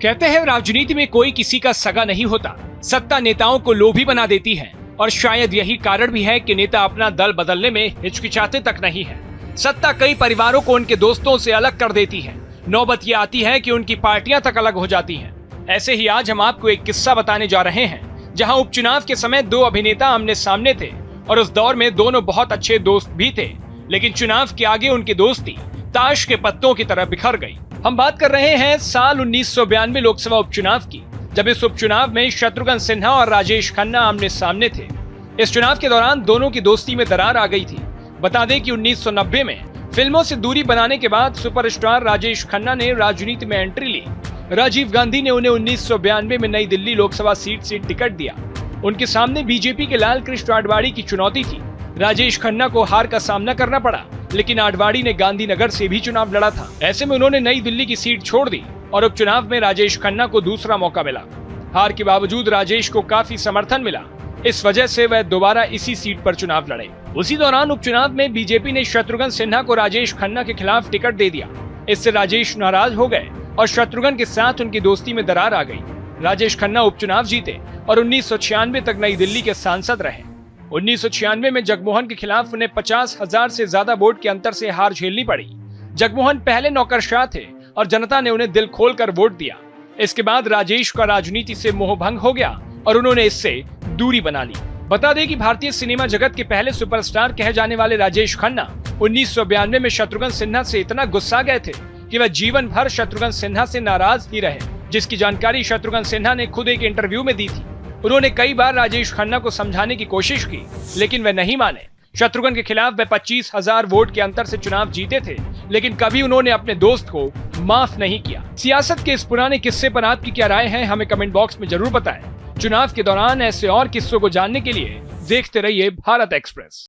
कहते हैं राजनीति में कोई किसी का सगा नहीं होता। सत्ता नेताओं को लोभी बना देती है और शायद यही कारण भी है कि नेता अपना दल बदलने में हिचकिचाते तक नहीं है। सत्ता कई परिवारों को उनके दोस्तों से अलग कर देती है। नौबत ये आती है कि उनकी पार्टियां तक अलग हो जाती हैं। ऐसे ही आज हम आपको एक किस्सा बताने जा रहे हैं जहां उपचुनाव के समय दो अभिनेता आमने सामने थे और उस दौर में दोनों बहुत अच्छे दोस्त भी थे, लेकिन चुनाव के आगे उनकी दोस्ती ताश के पत्तों की तरह बिखर गई। हम बात कर रहे हैं साल 1992 लोकसभा उपचुनाव की, जब इस उपचुनाव में शत्रुघ्न सिन्हा और राजेश खन्ना आमने सामने थे। इस चुनाव के दौरान दोनों की दोस्ती में दरार आ गई थी। बता दें कि 1990 में फिल्मों से दूरी बनाने के बाद सुपरस्टार राजेश खन्ना ने राजनीति में एंट्री ली। राजीव गांधी ने उन्हें 1992 में नई दिल्ली लोकसभा सीट से टिकट दिया। उनके सामने बीजेपी के लाल कृष्ण आडवाणी की चुनौती थी। राजेश खन्ना को हार का सामना करना पड़ा, लेकिन आडवाणी ने गांधीनगर से भी चुनाव लड़ा था। ऐसे में उन्होंने नई दिल्ली की सीट छोड़ दी और उपचुनाव में राजेश खन्ना को दूसरा मौका मिला। हार के बावजूद राजेश को काफी समर्थन मिला, इस वजह से वह दोबारा इसी सीट पर चुनाव लड़े। उसी दौरान उपचुनाव में बीजेपी ने शत्रुघ्न सिन्हा को राजेश खन्ना के खिलाफ टिकट दे दिया। इससे राजेश नाराज हो गए और शत्रुघ्न के साथ उनकी दोस्ती में दरार आ गई। राजेश खन्ना उपचुनाव जीते और 1996 तक नई दिल्ली के सांसद रहे। 1996 में जगमोहन के खिलाफ उन्हें 50,000 से ज्यादा वोट के अंतर से हार झेलनी पड़ी। जगमोहन पहले नौकरशाह थे और जनता ने उन्हें दिल खोलकर वोट दिया। इसके बाद राजेश का राजनीति से मोहभंग हो गया और उन्होंने इससे दूरी बना ली। बता दें कि भारतीय सिनेमा जगत के पहले सुपरस्टार कहे जाने वाले राजेश खन्ना 1992 में शत्रुघ्न सिन्हा से इतना गुस्सा गए थे कि वह जीवन भर शत्रुघ्न सिन्हा से नाराज ही रहे, जिसकी जानकारी शत्रुघ्न सिन्हा ने खुद एक इंटरव्यू में दी थी। उन्होंने कई बार राजेश खन्ना को समझाने की कोशिश की, लेकिन वे नहीं माने। शत्रुघ्न के खिलाफ वे 25,000 वोट के अंतर से चुनाव जीते थे, लेकिन कभी उन्होंने अपने दोस्त को माफ नहीं किया। सियासत के इस पुराने किस्से पर आपकी क्या राय है, हमें कमेंट बॉक्स में जरूर बताएं। चुनाव के दौरान ऐसे और किस्सों को जानने के लिए देखते रहिए भारत एक्सप्रेस।